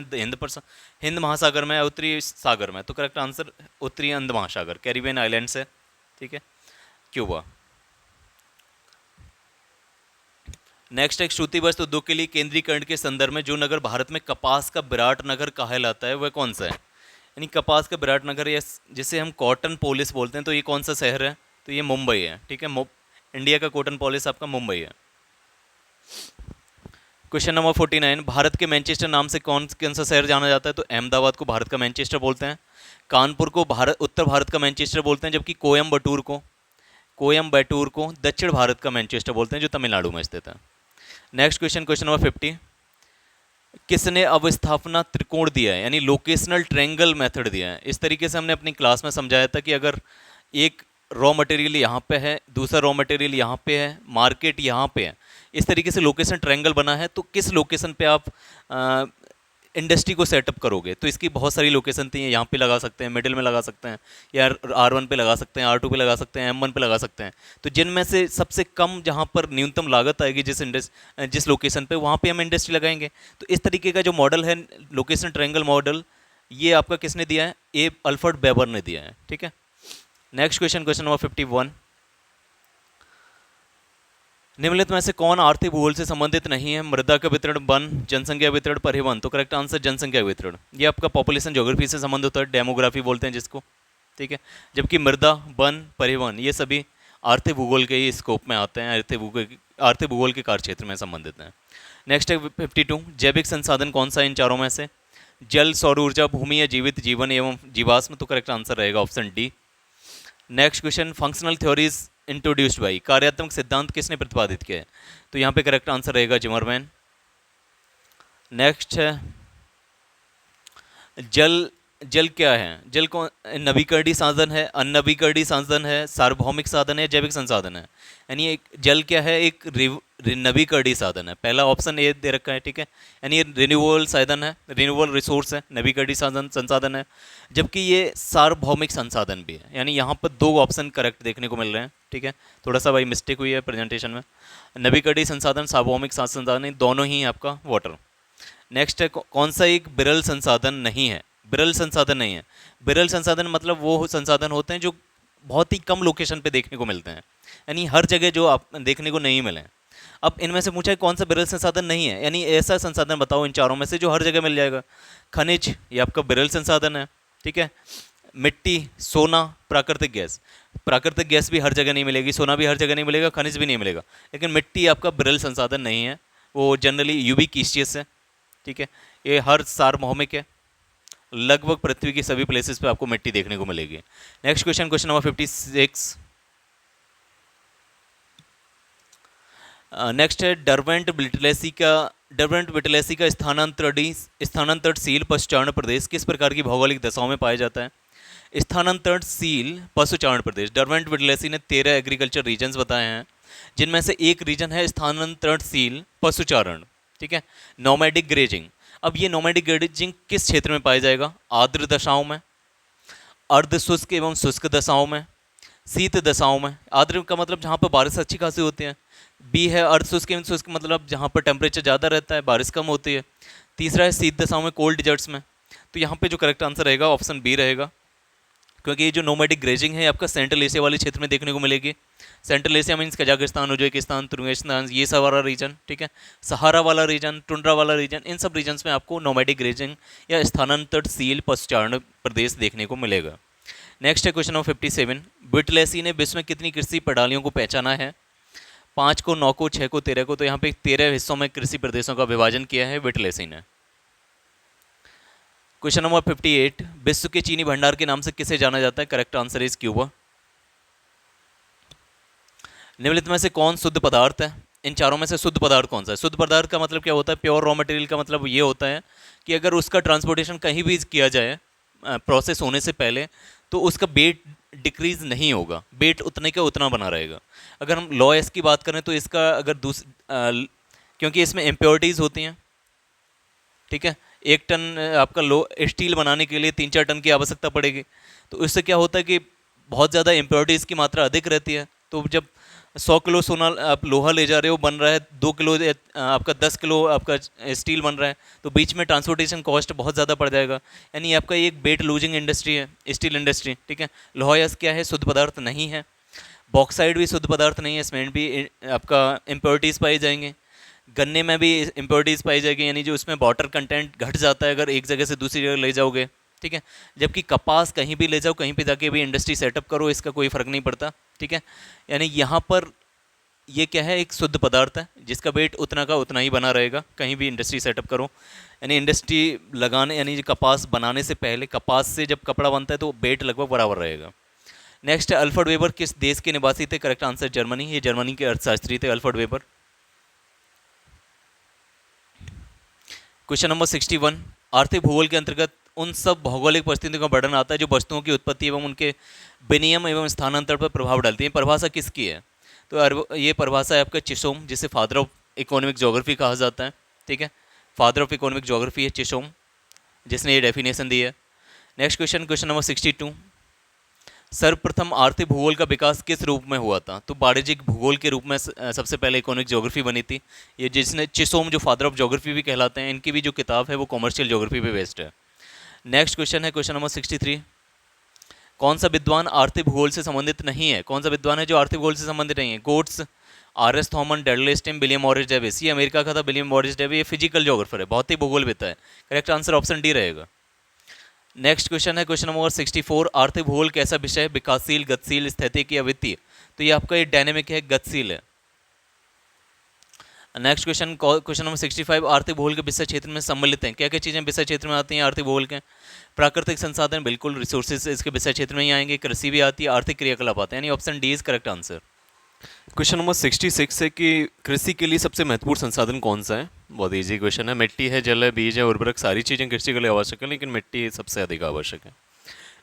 हिंद महासागर में, उत्तरी सागर में। तो करेक्ट आंसर उत्तरी अंध महासागर, कैरिबियन आइलैंड से। ठीक है, क्यूबा। नेक्स्ट एक श्रुति वस्त्र उद्योग के लिए केंद्रीकरण के संदर्भ में जो नगर भारत में कपास का विराट नगर कहलाता है वह कौन सा है, यानी कपास का विराट नगर, या जिसे हम कॉटन पोलिस बोलते हैं, तो ये कौन सा शहर है, तो ये मुंबई है। ठीक है, इंडिया का कॉटन पोलिस आपका मुंबई है। Question number 49। भारत के मैनचेस्टर नाम से कौन सा शहर जाना जाता है, तो अहमदाबाद को भारत का मैनचेस्टर बोलते हैं, कानपुर को उत्तर भारत का मैनचेस्टर बोलते हैं, जबकि कोयम्बटूर को दक्षिण भारत का मैनचेस्टर बोलते हैं, जो तमिलनाडु में स्थित है। Next question, question number 50। किसने अवस्थापना त्रिकोण दिया है, यानी लोकेशनल ट्रायंगल मेथड दिया है। इस तरीके से हमने अपनी क्लास में समझाया था कि अगर एक रॉ मटेरियल यहाँ पे है, दूसरा रॉ मटेरियल यहाँ पे है, मार्केट यहाँ पे है, इस तरीके से लोकेशन ट्रायंगल बना है, तो किस लोकेशन पे आप इंडस्ट्री को सेटअप करोगे। तो इसकी बहुत सारी लोकेशन थी, यहाँ पे लगा सकते हैं, मिडिल में लगा सकते हैं, या R1 पे लगा सकते हैं, R2 पे लगा सकते हैं, M1 पे लगा सकते हैं। तो जिनमें से सबसे कम जहाँ पर न्यूनतम लागत आएगी जिस लोकेशन पे, वहाँ पे हम इंडस्ट्री लगाएंगे। तो इस तरीके का जो मॉडल है लोकेशन ट्रायंगल मॉडल, ये आपका किसने दिया है? ए अल्फ्रेड वेबर ने दिया है, ठीक है। नेक्स्ट क्वेश्चन, क्वेश्चन नंबर 51, निम्नलिखित में से कौन आर्थिक भूगोल से संबंधित नहीं है? मृदा का वितरण, वन, जनसंख्या वितरण, परिवहन। तो करेक्ट आंसर जनसंख्या वितरण। ये आपका पॉपुलेशन ज्योग्राफी से संबंध होता है, डेमोग्राफी बोलते हैं जिसको, ठीक है। जबकि मृदा, वन, परिवहन ये सभी आर्थिक भूगोल के ही स्कोप में आते हैं, आर्थिक भूगोल के कार्य क्षेत्र में संबंधित हैं। नेक्स्ट है 52, जैविक संसाधन कौन सा है इन चारों में से? जल, सौर ऊर्जा, भूमि या जीवित जीवन एवं जीवाश्म। तो करेक्ट आंसर रहेगा option D. Next question, functional theories introduced by, कार्यात्मक सिद्धांत किसने प्रतिपादित किया है? तो यहाँ पे करेक्ट आंसर रहेगा जिमरमैन। नेक्स्ट है जल, जल क्या है? जल कौन नवीकरणीय साधन है, अननवीकरणीय साधन है, सार्वभौमिक साधन है, जैविक संसाधन है? यानी एक जल क्या है? एक नवीकरणीय साधन है। पहला ऑप्शन ए दे रखा है, ठीक है। यानी ये रिन्यूएबल साधन है, रिन्यूएबल रिसोर्स है, नवीकरणीय संसाधन है। जबकि ये सार्वभौमिक संसाधन भी है। यानी यहाँ पर दो ऑप्शन करेक्ट देखने को मिल रहे हैं, ठीक है। थोड़ा सा भाई मिस्टेक हुई है प्रेजेंटेशन में। नवीकरणीय संसाधन, सार्वभौमिक संसाधन दोनों ही आपका वाटर। नेक्स्ट है कौन सा एक विरल संसाधन नहीं है? विरल संसाधन नहीं है। विरल संसाधन मतलब वो संसाधन होते हैं जो बहुत ही कम लोकेशन पे देखने को मिलते हैं, यानी हर जगह जो आप देखने को नहीं मिले। अब इनमें से पूछा है कौन सा विरल संसाधन नहीं है, यानी ऐसा संसाधन बताओ इन चारों में से जो हर जगह मिल जाएगा। खनिज, ये आपका विरल संसाधन है, ठीक है। मिट्टी, सोना, प्राकृतिक गैस। प्राकृतिक गैस भी हर जगह नहीं मिलेगी, सोना भी हर जगह नहीं मिलेगा, खनिज भी नहीं मिलेगा। लेकिन मिट्टी आपका विरल संसाधन नहीं है, वो जनरली यूबिक्विशियस है, ठीक है। ये हर सार्वभौमिक है, लगभग पृथ्वी की सभी प्लेसेस पे आपको मिट्टी देखने को मिलेगी। Next question, question number 56, next है डरवेंट विटलेसी का स्थानांतरणशील पशुचारण प्रदेश किस प्रकार की भौगोलिक दशाओं में पाया जाता है? स्थानांतरणशील पशुचारण प्रदेश, डरवेंट विटलेसी ने 13 एग्रीकल्चर रीजन्स बताए हैं, जिनमें से एक रीजन है स्थानांतरणशील पशुचारण, ठीक है, नोमैडिक ग्रेजिंग। अब ये नोमैडिक ग्रेजिंग किस क्षेत्र में पाया जाएगा? आर्द्र दशाओं में, अर्ध शुष्क एवं शुष्क दशाओं में, शीत दशाओं में। आर्द्र का मतलब जहाँ पर बारिश अच्छी खासी होती है। बी है अर्ध शुष्क एवं शुष्क मतलब जहाँ पर टेम्परेचर ज़्यादा रहता है, बारिश कम होती है। तीसरा है शीत दशाओं में, कोल्ड डिजर्ट्स में। तो यहाँ पे जो करेक्ट आंसर रहेगा ऑप्शन बी रहेगा, क्योंकि ये जो नोमैडिक ग्रेजिंग है आपका सेंट्रल एशिया वाले क्षेत्र में देखने को मिलेगी। Central Asia means Kazakhstan, Uzbekistan, Turkmenistan, ये सब वाला रीजन, ठीक है। सहारा वाला रीजन, टुंड्रा वाला रीजन, इन सब रीजन्स में आपको नोमैडिक ग्रेजिंग या स्थानांतरणशील पशुचारण प्रदेश देखने को मिलेगा। नेक्स्ट है क्वेश्चन नंबर 57, विटलेसी ने विश्व में कितनी कृषि प्रणालियों को पहचाना है? 5 को, 9 को, 6 को, 13 को। तो यहाँ पे 13 हिस्सों में कृषि प्रदेशों का विभाजन किया है विटलेसी ने। क्वेश्चन नंबर 58, विश्व के चीनी भंडार के नाम से किसे जाना जाता है? Correct answer is Cuba. निम्नलिखित में से कौन शुद्ध पदार्थ है? इन चारों में से शुद्ध पदार्थ कौन सा है? शुद्ध पदार्थ का मतलब क्या होता है? प्योर रॉ मटेरियल का मतलब ये होता है कि अगर उसका ट्रांसपोर्टेशन कहीं भी किया जाए प्रोसेस होने से पहले, तो उसका वेट डिक्रीज नहीं होगा, वेट उतने का उतना बना रहेगा। अगर हम लॉ एस की बात करें तो इसका अगर क्योंकि इसमें इम्प्योरिटीज़ होती हैं, ठीक है। 1 टन आपका स्टील बनाने के लिए 3-4 टन की आवश्यकता पड़ेगी। तो इससे क्या होता है कि बहुत ज़्यादा इम्प्योरिटीज़ की मात्रा अधिक रहती है। तो जब 100 किलो सोना आप लोहा ले जा रहे हो, बन रहा है 2 किलो आपका 10 किलो आपका स्टील बन रहा है, तो बीच में ट्रांसपोर्टेशन कॉस्ट बहुत ज़्यादा पड़ जाएगा। यानी आपका एक वेट लूजिंग इंडस्ट्री है स्टील इंडस्ट्री, ठीक है। लोहा क्या है? शुद्ध पदार्थ नहीं है। बॉक्साइड भी शुद्ध पदार्थ नहीं है, सीमेंट भी आपका इम्प्योरिटीज़ पाई जाएंगे। गन्ने में भी इम्प्योरिटीज़ पाई जाएगी, यानी जो उसमें वाटर कंटेंट घट जाता है अगर एक जगह से दूसरी जगह ले जाओगे, ठीक है। जबकि कपास कहीं भी ले जाओ, कहीं पे जाके भी इंडस्ट्री सेटअप करो, इसका कोई फ़र्क नहीं पड़ता, ठीक है। यानी यहाँ पर ये क्या है? एक शुद्ध पदार्थ है जिसका वेट उतना का उतना ही बना रहेगा, कहीं भी इंडस्ट्री सेटअप करो। यानी इंडस्ट्री लगाने, यानी कपास बनाने से पहले, कपास से जब कपड़ा बनता है तो वेट लगभग बराबर रहेगा। नेक्स्ट, अल्फ्रेड वेबर किस देश के निवासी थे? Correct answer Germany. ये जर्मनी के अर्थशास्त्री थे अल्फ्रेड वेबर। क्वेश्चन नंबर 61, आर्थिक भूगोल के अंतर्गत उन सब भौगोलिक परिस्थितियों का वर्णन आता है जो वस्तुओं की उत्पत्ति एवं उनके विनिमय एवं स्थानांतरण पर प्रभाव डालती है। परिभाषा किसकी है? तो ये परिभाषा है आपका चिसोम, जिसे फादर ऑफ इकोनॉमिक ज्योग्राफी कहा जाता है, ठीक है। फादर ऑफ इकोनॉमिक ज्योग्राफी है चिसोम, जिसने ये डेफिनेशन दी है। नेक्स्ट क्वेश्चन, क्वेश्चन नंबर 62, सर्वप्रथम आर्थिक भूगोल का विकास किस रूप में हुआ था? तो वाणिज्यिक भूगोल के रूप में सबसे पहले इकोनॉमिक ज्योग्राफी बनी थी। ये जिसने चिसोम, जो फादर ऑफ ज्योग्राफी भी कहलाते हैं, इनकी भी जो किताब है वो कॉमर्शियल ज्योग्राफी पे बेस्ड है। नेक्स्ट क्वेश्चन है क्वेश्चन नंबर 63। कौन सा विद्वान आर्थिक भूगोल से संबंधित नहीं है? कौन सा विद्वान है जो आर्थिक भूगोल से संबंधित नहीं है? गोट्स, R S Thoman, Dudley Stamp, William Morris Davis. ये अमेरिका का था विलियम मॉरिस डेविस, ये फिजिकल ज्योग्राफर है, भौतिक भूगोल विद है। करेक्ट आंसर ऑप्शन डी रहेगा। नेक्स्ट क्वेश्चन है क्वेश्चन नंबर 64। आर्थिक भूगोल कैसा विषय है? विकासशील, गतिशील, स्थैतिक या वित्तीय? तो ये आपका ये डायनेमिक है, गतिशील है। Next question question number 65। आर्थिक भूगोल के विषय क्षेत्र में सम्मिलित हैं? क्या क्या चीज़ें विषय क्षेत्र में आती हैं आर्थिक भूगोल के? प्राकृतिक संसाधन, बिल्कुल, रिसोर्सेज इसके विषय क्षेत्र में ही आएंगे। कृषि भी आती है, आर्थिक क्रियाकलाप आते हैं, यानी option D is correct answer. Question number 66 है कि कृषि के लिए सबसे महत्वपूर्ण संसाधन कौन सा है? बहुत इजी क्वेश्चन है। मिट्टी है, जल है, बीज है, उर्वरक, सारी चीज़ें कृषि के लिए आवश्यक है, लेकिन मिट्टी सबसे अधिक आवश्यक है।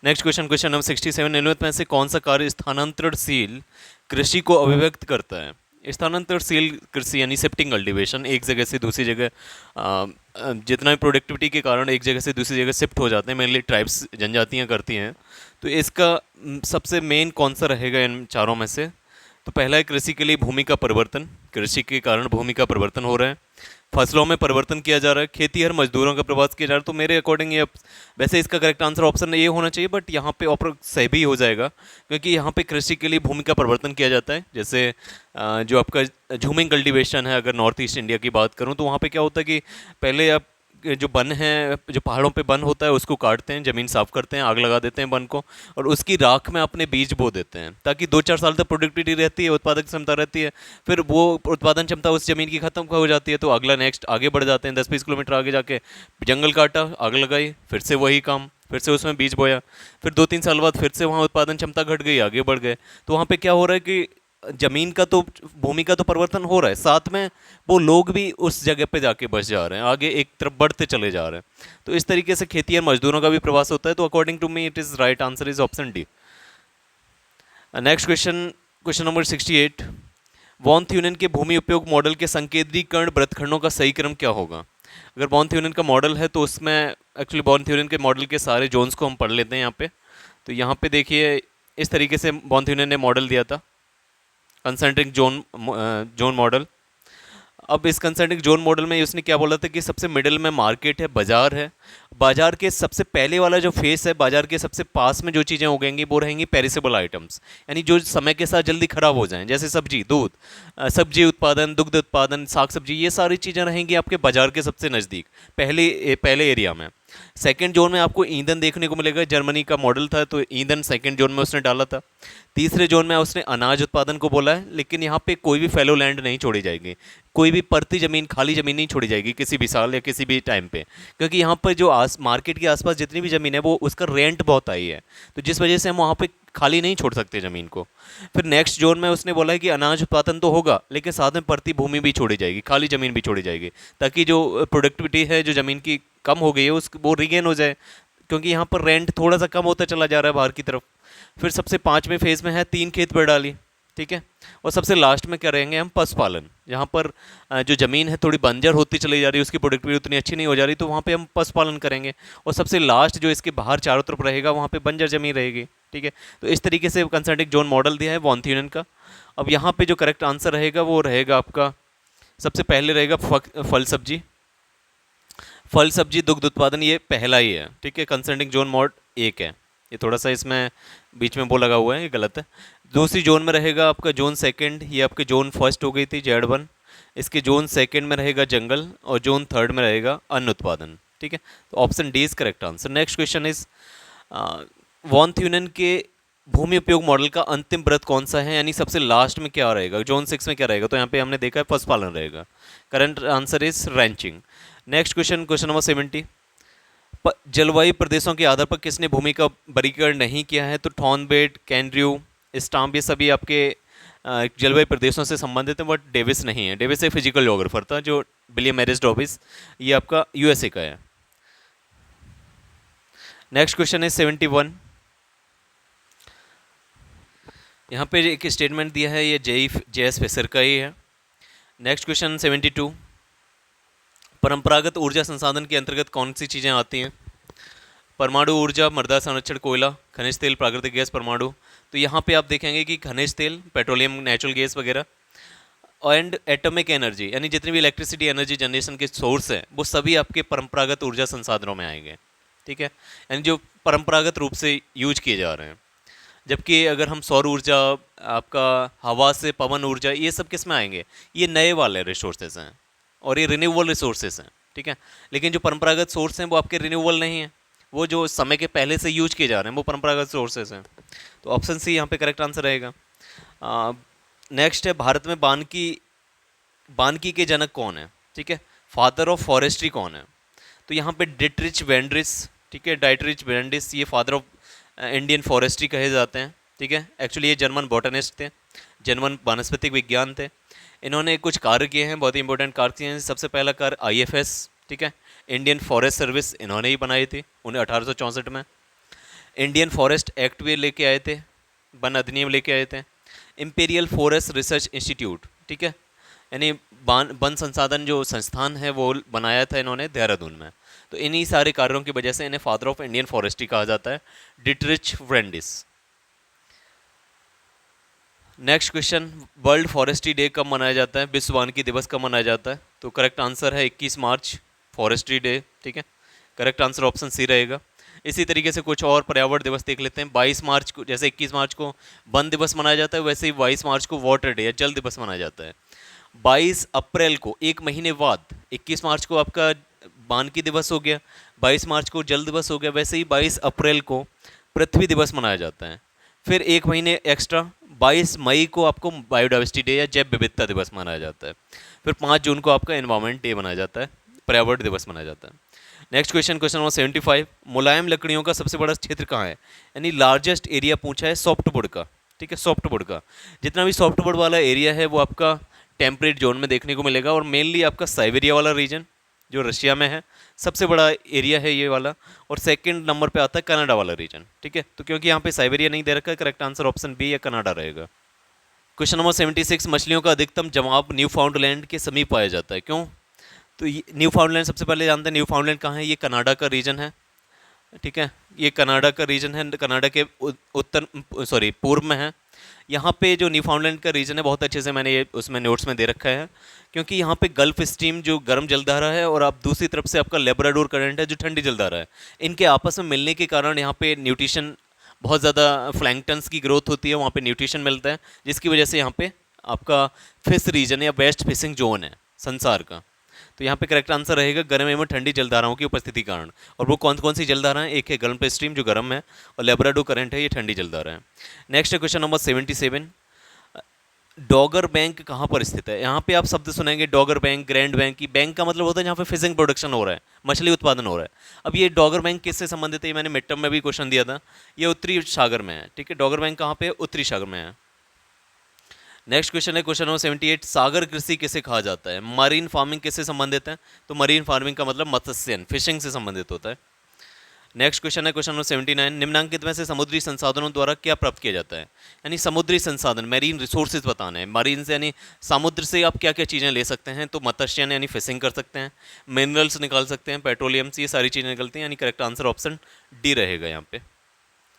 Next question question number 67। निम्नलिखित में से कौन सा कार्य स्थानांतरणशील कृषि को अभिव्यक्त करता है? स्थानांतरणशील कृषि यानी शिफ्टिंग कल्टीवेशन, एक जगह से दूसरी जगह जितना भी प्रोडक्टिविटी के कारण एक जगह से दूसरी जगह शिफ्ट हो जाते हैं, मेनली ट्राइब्स जनजातियाँ करती हैं। तो इसका सबसे मेन कौन सा रहेगा इन चारों में से? तो पहला है कृषि के लिए भूमि का परिवर्तन, कृषि के कारण भूमि का परिवर्तन हो रहा है। फसलों में परिवर्तन किया जा रहा है, खेती हर मजदूरों का प्रवास किया जा रहा है। तो मेरे अकॉर्डिंग ये वैसे इसका करेक्ट आंसर ऑप्शन ये होना चाहिए, बट यहाँ पे ऑप्शन सही भी हो जाएगा, क्योंकि यहाँ पे कृषि के लिए भूमि का परिवर्तन किया जाता है। जैसे जो आपका झूमिंग कल्टीवेशन है, अगर नॉर्थ ईस्ट इंडिया की बात करूँ, तो वहाँ पे क्या होता है कि पहले आप जो वन है, जो पहाड़ों पे वन होता है, उसको काटते हैं, ज़मीन साफ करते हैं, आग लगा देते हैं वन को, और उसकी राख में अपने बीज बो देते हैं, ताकि 2-4 साल तक प्रोडक्टिविटी रहती है, उत्पादक क्षमता रहती है। फिर वो उत्पादन क्षमता उस ज़मीन की खत्म हो जाती है, तो अगला नेक्स्ट आगे बढ़ जाते हैं। 10-20 किलोमीटर आगे जाके जंगल काटा, आग लगाई, फिर से वही काम, फिर से उसमें बीज बोया, फिर 2-3 साल बाद फिर से वहाँ उत्पादन क्षमता घट गई, आगे बढ़ गए। तो वहाँ पे क्या हो रहा है कि जमीन का तो, भूमि का तो परिवर्तन हो रहा है, साथ में वो लोग भी उस जगह पे जाके बस जा रहे हैं, आगे एक तरफ बढ़ते चले जा रहे हैं। तो इस तरीके से खेती और मजदूरों का भी प्रवास होता है। तो according to me it is right answer is option D. Next question question number 68। Von Thunen के भूमि उपयोग मॉडल के संकेंद्रीकरण वृत्तखंडों का सही क्रम क्या होगा? अगर वॉन थ्यूनेन का मॉडल है तो उसमें एक्चुअली वॉन थ्यूनेन के मॉडल के सारे जोन्स को हम पढ़ लेते हैं यहाँ पे। तो यहाँ पे देखिए इस तरीके से वॉन थ्यूनेन ने मॉडल दिया था, कंसेंट्रिक जोन मॉडल। अब इस कंसेंट्रिक जोन मॉडल में उसने क्या बोला था कि सबसे मिडिल में मार्केट है, बाजार है, बाजार के सबसे पहले वाला जो फेस है, बाजार के सबसे पास में जो चीज़ें उगेंगी वो रहेंगी पेरिसेबल आइटम्स, यानी जो समय के साथ जल्दी खराब हो जाएं, जैसे सब्जी, दूध, सब्जी उत्पादन, दुग्ध उत्पादन, साग सब्जी, ये सारी चीज़ें रहेंगी आपके बाजार के सबसे नज़दीक, पहले एरिया में। सेकंड जोन में आपको ईंधन देखने को मिलेगा, जर्मनी का मॉडल था तो ईंधन सेकंड जोन में उसने डाला था। तीसरे जोन में उसने अनाज उत्पादन को बोला है, लेकिन यहाँ पे कोई भी फैलो लैंड नहीं छोड़ी जाएगी, कोई भी परती ज़मीन, खाली ज़मीन नहीं छोड़ी जाएगी किसी भी साल या किसी भी टाइम पे, क्योंकि यहाँ पर जो मार्केट के आसपास जितनी भी ज़मीन है वो उसका रेंट बहुत हाई है, तो जिस वजह से हम वहाँ पे खाली नहीं छोड़ सकते ज़मीन को। फिर नेक्स्ट जोन में उसने बोला है कि अनाज उत्पादन तो होगा, लेकिन साथ में परती भूमि भी छोड़ी जाएगी, खाली ज़मीन भी छोड़ी जाएगी, ताकि जो प्रोडक्टिविटी है जो ज़मीन की कम हो गई है उस वो रिगेन हो जाए, क्योंकि यहाँ पर रेंट थोड़ा सा कम होता चला जा रहा है बाहर की तरफ। फिर सबसे पाँचवें फेज में है 3 खेत प्रणाली, ठीक है। और सबसे लास्ट में क्या रहेंगे हम, पशुपालन, जहाँ पर जो ज़मीन है थोड़ी बंजर होती चली जा रही है, उसकी प्रोडक्टिविटी उतनी अच्छी नहीं हो जा रही, तो वहाँ पे हम पशुपालन करेंगे। और सबसे लास्ट जो इसके बाहर चारों तरफ रहेगा वहाँ पे बंजर ज़मीन रहेगी, ठीक है। तो इस तरीके से कंसेंट्रिक जोन मॉडल दिया है वॉन थ्यूनेन का। अब यहाँ पे जो करेक्ट आंसर रहेगा वो रहेगा आपका, सबसे पहले रहेगा फल सब्जी, फल सब्जी दुग्ध उत्पादन, ये पहला ही है, ठीक है। कंसेंट्रिक जोन मॉड 1 है, ये थोड़ा सा इसमें बीच में वो लगा हुआ है, ये गलत है। दूसरी जोन में रहेगा आपका जोन सेकंड, ये आपके जोन फर्स्ट हो गई थी Z1, इसके जोन सेकंड में रहेगा जंगल, और जोन थर्ड में रहेगा अन्न उत्पादन, ठीक है। तो option D is correct answer. Next question is Von Thunen के भूमि उपयोग मॉडल का अंतिम व्रत कौन सा है, यानी सबसे लास्ट में क्या रहेगा, जोन 6 में क्या रहेगा? तो यहाँ पे हमने देखा है पशुपालन रहेगा। Current answer is ranching. Next question question number 70। जलवायु प्रदेशों के आधार पर किसने भूमि का वर्गीकरण नहीं किया है? तो थॉर्नबेट, कैनड्रू, स्टाम्प, ये सभी आपके जलवायु प्रदेशों से संबंधित हैं, बट डेविस नहीं है। डेविस एक फिजिकल ज्योग्राफर था, जो विलियम एरिस डेविस, ये आपका यूएसए का है। नेक्स्ट क्वेश्चन है 71। यहाँ पे एक स्टेटमेंट दिया है, ये JS फिशर का ही है। Next question 72। परंपरागत ऊर्जा संसाधन के अंतर्गत कौन सी चीज़ें आती हैं? परमाणु ऊर्जा, मृदा संरक्षण, कोयला, खनिज तेल, प्राकृतिक गैस, परमाणु। तो यहाँ पे आप देखेंगे कि खनिज तेल, पेट्रोलियम, नेचुरल गैस वगैरह, एंड एटॉमिक एनर्जी, यानी जितनी भी इलेक्ट्रिसिटी एनर्जी जनरेशन के सोर्स हैं वो सभी आपके परंपरागत ऊर्जा संसाधनों में आएंगे, ठीक है, यानी जो परंपरागत रूप से यूज किए जा रहे हैं। जबकि अगर हम सौर ऊर्जा, आपका हवा से पवन ऊर्जा, ये सब किस में आएंगे, ये नए वाले रिसोर्सेज हैं और ये रिन्यूएबल रिसोर्सेज हैं, ठीक है। लेकिन जो परंपरागत सोर्स हैं वो आपके रिन्यूएबल नहीं है, वो जो समय के पहले से यूज किए जा रहे हैं वो परंपरागत सोर्सेज हैं। तो ऑप्शन सी यहाँ पे करेक्ट आंसर रहेगा। नेक्स्ट है, भारत में बानकी के जनक कौन है, ठीक है, फादर ऑफ फॉरेस्ट्री कौन है। तो यहाँ पे डिटरिच वेंड्रिस, ठीक है, डाइटरिच वेंड्रिस, ये फादर ऑफ इंडियन फॉरेस्ट्री कहे जाते हैं, ठीक है। एक्चुअली ये जर्मन बॉटनिस्ट थे, जर्मन वनस्पतिक विज्ञान थे। इन्होंने कुछ कार्य किए हैं, बहुत ही इंपॉर्टेंट कार्य किए हैं। सबसे पहला कार्य IFS, ठीक है, इंडियन फॉरेस्ट सर्विस, इन्होंने ही बनाई थी उन्हें 1864 में। इंडियन फॉरेस्ट एक्ट भी लेके आए थे, वन अधिनियम लेके आए थे। इंपीरियल फॉरेस्ट रिसर्च इंस्टीट्यूट, ठीक है, यानी वन संसाधन जो संस्थान है वो बनाया था इन्होंने देहरादून में। तो इन्हीं सारे कार्यों की वजह से इन्हें फादर ऑफ इंडियन फॉरेस्ट्री कहा जाता है, Dietrich Brandis. Next question, world forestry day कब मनाया जाता है, विश्व वानिकी दिवस कब मनाया जाता है। तो करेक्ट आंसर है 21 मार्च, फॉरेस्ट्री डे, ठीक है। करेक्ट आंसर ऑप्शन सी रहेगा। इसी तरीके से कुछ और पर्यावरण दिवस देख लेते हैं। 22 मार्च को, जैसे 21 मार्च को वन दिवस मनाया जाता है, वैसे ही 22 मार्च को वाटर डे या जल दिवस मनाया जाता है। 22 अप्रैल को, एक महीने बाद, 21 मार्च को आपका वानिकी दिवस हो गया, 22 मार्च को जल दिवस हो गया, वैसे ही 22 अप्रैल को पृथ्वी दिवस मनाया जाता है। फिर एक महीने एक्स्ट्रा 22 मई को आपको बायोडाइवर्सिटी डे या जैव विविधता दिवस मनाया जाता है। फिर 5 जून को आपका एनवायरमेंट डे मनाया जाता है, पर्यावरण दिवस मनाया जाता है। नेक्स्ट क्वेश्चन नंबर 75, मुलायम लकड़ियों का सबसे बड़ा क्षेत्र कहाँ है, यानी लार्जेस्ट एरिया पूछा है सॉफ्टवुड का, ठीक है, सॉफ्टवुड का। जितना भी सॉफ्टवुड वाला एरिया है वो आपका टेम्परेट जोन में देखने को मिलेगा, और मेनली आपका साइबेरिया वाला रीजन जो रशिया में है, सबसे बड़ा एरिया है ये वाला। और सेकंड नंबर पे आता है कनाडा वाला रीजन, ठीक है। तो क्योंकि यहाँ पे साइबेरिया नहीं दे रखा है, करेक्ट आंसर ऑप्शन बी या कनाडा रहेगा। क्वेश्चन नंबर 76, मछलियों का अधिकतम जमाव न्यू फाउंडलैंड के समीप पाया जाता है, क्यों। तो न्यू फाउंडलैंड सबसे पहले जानते हैं, न्यू फाउंडलैंड कहाँ है, ये कनाडा का रीजन है, ठीक है, ये कनाडा का रीजन है, कनाडा के पूर्व में है। यहाँ पे जो न्यू फाउंडलैंड का रीजन है, बहुत अच्छे से मैंने ये उसमें नोट्स में दे रखा है, क्योंकि यहाँ पे गल्फ स्ट्रीम जो गर्म जलधारा है, और आप दूसरी तरफ से आपका लेब्राडोर करंट है जो ठंडी जलधारा है, इनके आपस में मिलने के कारण यहाँ पे न्यूट्रिशन, बहुत ज़्यादा प्लैंक्टन्स की ग्रोथ होती है, वहाँ पे न्यूट्रिशन मिलता है, जिसकी वजह से यहाँ पे आपका फिश रीजन या वेस्ट फिशिंग जोन है संसार का। तो यहाँ पे करेक्ट आंसर रहेगा गर्म एवं ठंडी जलधाराओं की उपस्थिति कारण। और वो कौन कौन सी जलधारा है, एक है गल्फ स्ट्रीम जो गर्म है, और लेब्राडोर करंट है, ये ठंडी जलधारा है। नेक्स्ट क्वेश्चन नंबर 77, डॉगर बैंक कहाँ पर स्थित है। यहाँ पे आप शब्द सुनेंगे डॉगर बैंक, ग्रैंड बैंक। की बैंक का मतलब होता है जहाँ पे फिशिंग प्रोडक्शन हो रहा है, मछली उत्पादन हो रहा है। अब ये डॉगर बैंक किससे संबंधित है, ये मैंने मिड टर्म में भी क्वेश्चन दिया था, ये उत्तरी सागर में है, ठीक है। डॉगर बैंक कहाँ पे, उत्तरी सागर में है। नेक्स्ट क्वेश्चन है क्वेश्चन नंबर 78, सागर कृषि किसे कहा जाता है। मरीन फार्मिंग किससे संबंधित है, तो मरीन फार्मिंग का मतलब मत्स्यन, फिशिंग से संबंधित होता है। नेक्स्ट क्वेश्चन है क्वेश्चन नंबर 79, निम्नांकित में से समुद्री संसाधनों द्वारा क्या प्राप्त किया जाता है, यानी समुद्री संसाधन, मैरीन रिसोर्सेज बताना है। मरीन से यानी समुद्र से आप क्या क्या चीज़ें ले सकते हैं, तो मत्स्यन यानी फिशिंग कर सकते हैं, मिनरल्स निकाल सकते हैं, पेट्रोलियम से, ये सारी चीज़ें निकलती हैं, यानी करेक्ट आंसर ऑप्शन डी रहेगा यहाँ पे।